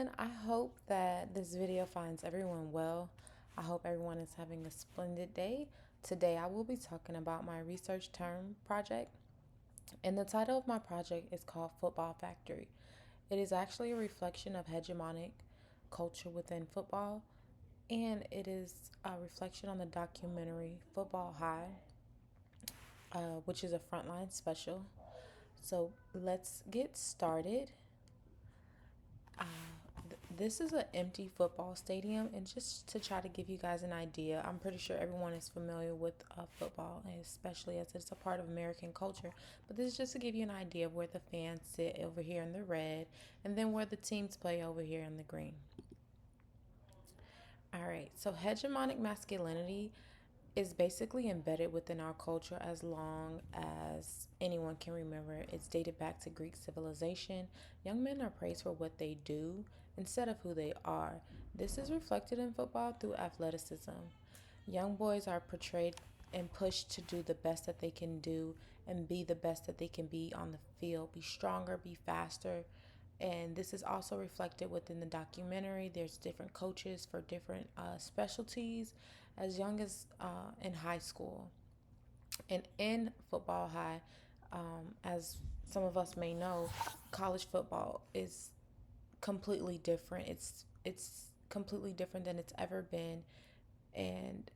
everyone. I hope that this video finds everyone well. I hope everyone is having a splendid day. Today I will be talking about my research term project, and the title of my project is called Football Factory. It is actually a reflection of hegemonic culture within football, and it is a reflection on the documentary Football High, which is a frontline special. So let's get started. This is an empty football stadium, and just to try to give you guys an idea, I'm pretty sure everyone is familiar with football, especially as it's a part of American culture. But this is just to give you an idea of where the fans sit over here in the red, and then where the teams play over here in the green. All right, so hegemonic masculinity is basically embedded within our culture as long as anyone can remember. It's dated back to Greek civilization. Young men are praised for what they do instead of who they are. This is reflected in football through athleticism. Young boys are portrayed and pushed to do the best that they can do and be the best that they can be on the field, be stronger, be faster. And this is also reflected within the documentary. There's different coaches for different specialties as young as in high school. And in football high, as some of us may know, college football is completely different. It's completely different than it's ever been. And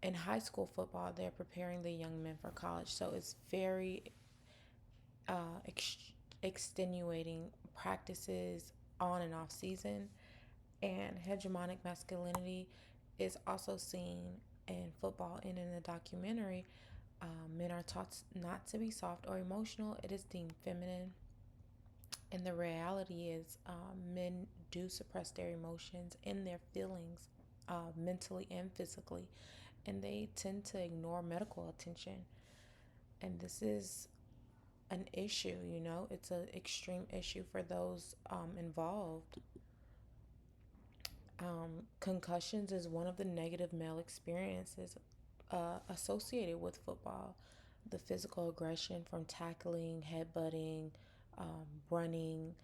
in high school football, they're preparing the young men for college. So it's very extenuating practices on and off season. And hegemonic masculinity is also seen in football and in the documentary. Men are taught not to be soft or emotional. It is deemed feminine. And the reality is, men do suppress their emotions and their feelings mentally and physically. And they tend to ignore medical attention. And this is an issue, it's an extreme issue for those involved. Concussions is one of the negative male experiences associated with football. The physical aggression from tackling, headbutting, running,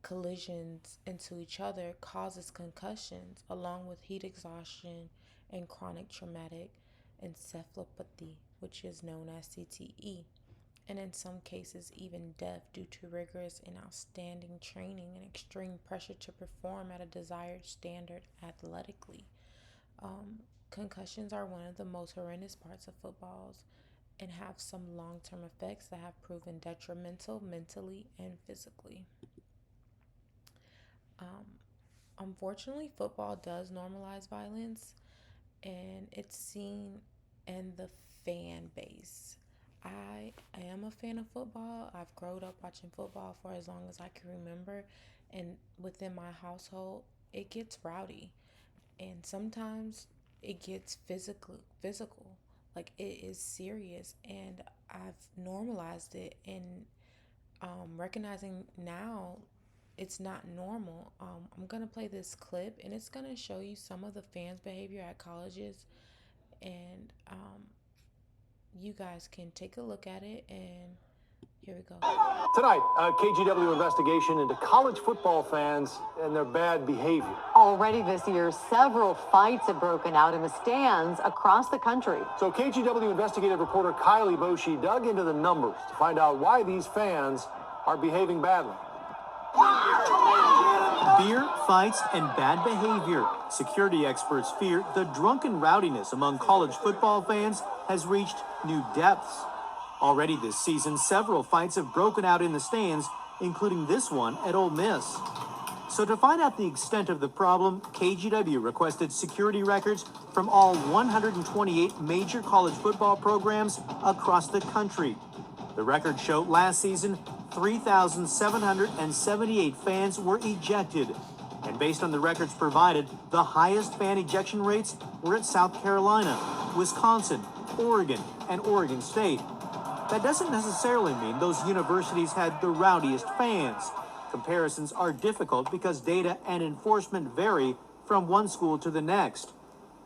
collisions into each other causes concussions, along with heat exhaustion and chronic traumatic encephalopathy, which is known as CTE, and in some cases even death due to rigorous and outstanding training and extreme pressure to perform at a desired standard athletically. Concussions are one of the most horrendous parts of footballs and have some long-term effects that have proven detrimental mentally and physically. Unfortunately, football does normalize violence, and it's seen in the fan base. I am a fan of football. I've grown up watching football for as long as I can remember, and within my household, it gets rowdy, and sometimes it gets physical. Like, it is serious, and I've normalized it, and recognizing now it's not normal. I'm gonna play this clip, and it's gonna show you some of the fans' behavior at colleges, and you guys can take a look at it, and here we go. Tonight, a KGW investigation into college football fans and their bad behavior. Already this year, several fights have broken out in the stands across the country. So KGW investigative reporter Kylie Boshi dug into the numbers to find out why these fans are behaving badly. Beer, fights, and bad behavior. Security experts fear the drunken rowdiness among college football fans has reached new depths. Already this season, several fights have broken out in the stands, including this one at Ole Miss. So to find out the extent of the problem, KGW requested security records from all 128 major college football programs across the country. The records show last season, 3,778 fans were ejected. And based on the records provided, the highest fan ejection rates were at South Carolina, Wisconsin, Oregon, and Oregon State. That doesn't necessarily mean those universities had the rowdiest fans. Comparisons are difficult because data and enforcement vary from one school to the next.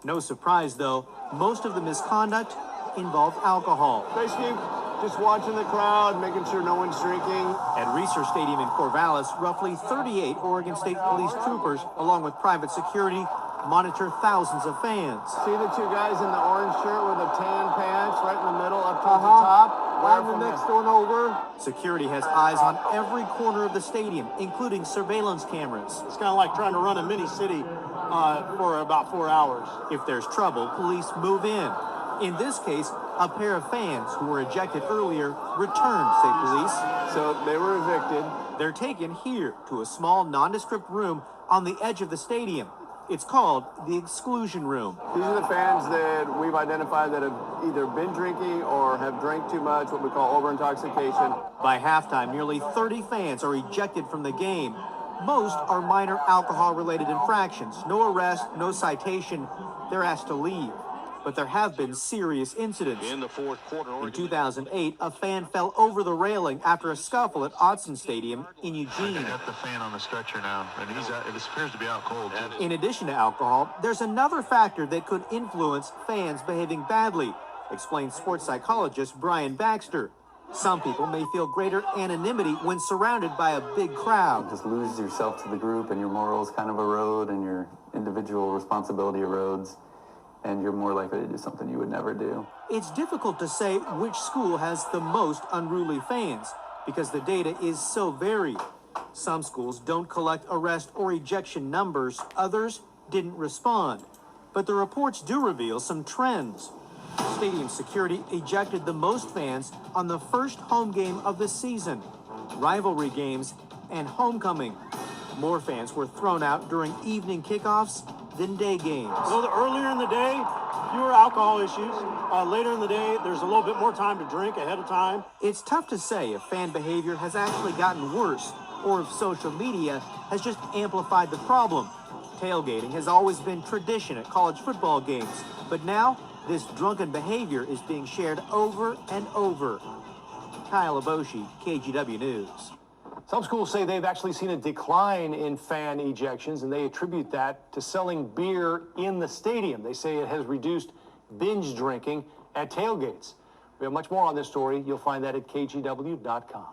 No surprise, though, most of the misconduct involved alcohol. Thanks, Steve. just watching the crowd, making sure no one's drinking. At Research Stadium in Corvallis, roughly 38 Oregon State Police troopers, along with private security, monitor thousands of fans. See the two guys in the orange shirt with the tan pants right in the middle up towards the top? I'm the next one over. Security has eyes on every corner of the stadium, including surveillance cameras. It's kind of like trying to run a mini city for about 4 hours. If there's trouble, police move in. In this case, a pair of fans who were ejected earlier returned, say police. So they were evicted. They're taken here to a small, nondescript room on the edge of the stadium. It's called the exclusion room. These are the fans that we've identified that have either been drinking or have drank too much, what we call overintoxication. By halftime, nearly 30 fans are ejected from the game. Most are minor alcohol-related infractions. No arrest, no citation. They're asked to leave. But there have been serious incidents. In the fourth quarter, In 2008, a fan fell over the railing after a scuffle at Autzen Stadium in Eugene. They got the fan on the stretcher now, and he's out, it appears to be out cold, too. In addition to alcohol, there's another factor that could influence fans behaving badly, explains sports psychologist Brian Baxter. Some people may feel greater anonymity when surrounded by a big crowd. Just lose yourself to the group, and your morals kind of erode, and your individual responsibility erodes, and you're more likely to do something you would never do. It's difficult to say which school has the most unruly fans because the data is so varied. Some schools don't collect arrest or ejection numbers, others didn't respond. But the reports do reveal some trends. Stadium security ejected the most fans on the first home game of the season, rivalry games, and homecoming. More fans were thrown out during evening kickoffs than day games. So earlier in the day, fewer alcohol issues. Later in the day, there's a little bit more time to drink ahead of time. It's tough to say if fan behavior has actually gotten worse or if social media has just amplified the problem. Tailgating has always been tradition at college football games, but now this drunken behavior is being shared over and over. Kyle Aboshi, KGW News. Some schools say they've actually seen a decline in fan ejections, and they attribute that to selling beer in the stadium. They say it has reduced binge drinking at tailgates. We have much more on this story. You'll find that at kgw.com.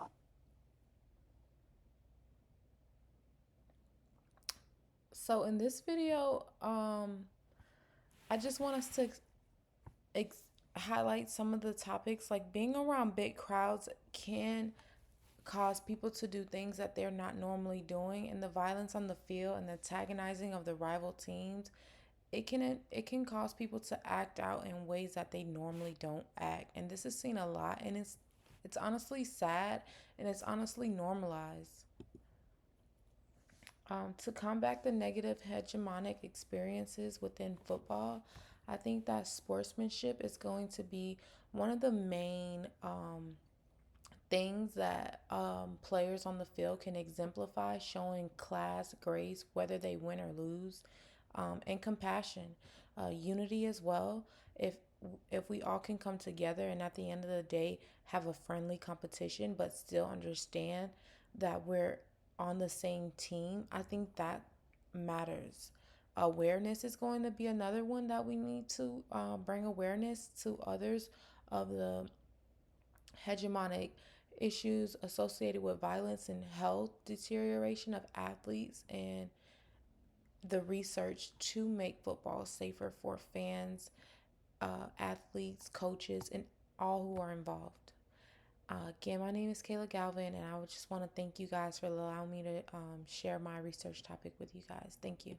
So in this video, I just want us to highlight some of the topics. Like, being around big crowds can cause people to do things that they're not normally doing, and the violence on the field and the antagonizing of the rival teams, it can cause people to act out in ways that they normally don't act. And this is seen a lot, and it's honestly sad, and it's honestly normalized. To combat the negative hegemonic experiences within football, I think that sportsmanship is going to be one of the main things that players on the field can exemplify, showing class, grace, whether they win or lose, and compassion, unity as well. If we all can come together and at the end of the day have a friendly competition, but still understand that we're on the same team, I think that matters. Awareness is going to be another one that we need to bring awareness to others of the hegemonic issues associated with violence and health deterioration of athletes, and the research to make football safer for fans, athletes, coaches, and all who are involved. Again, my name is Kayla Galvin, and I would just want to thank you guys for allowing me to share my research topic with you guys. Thank you.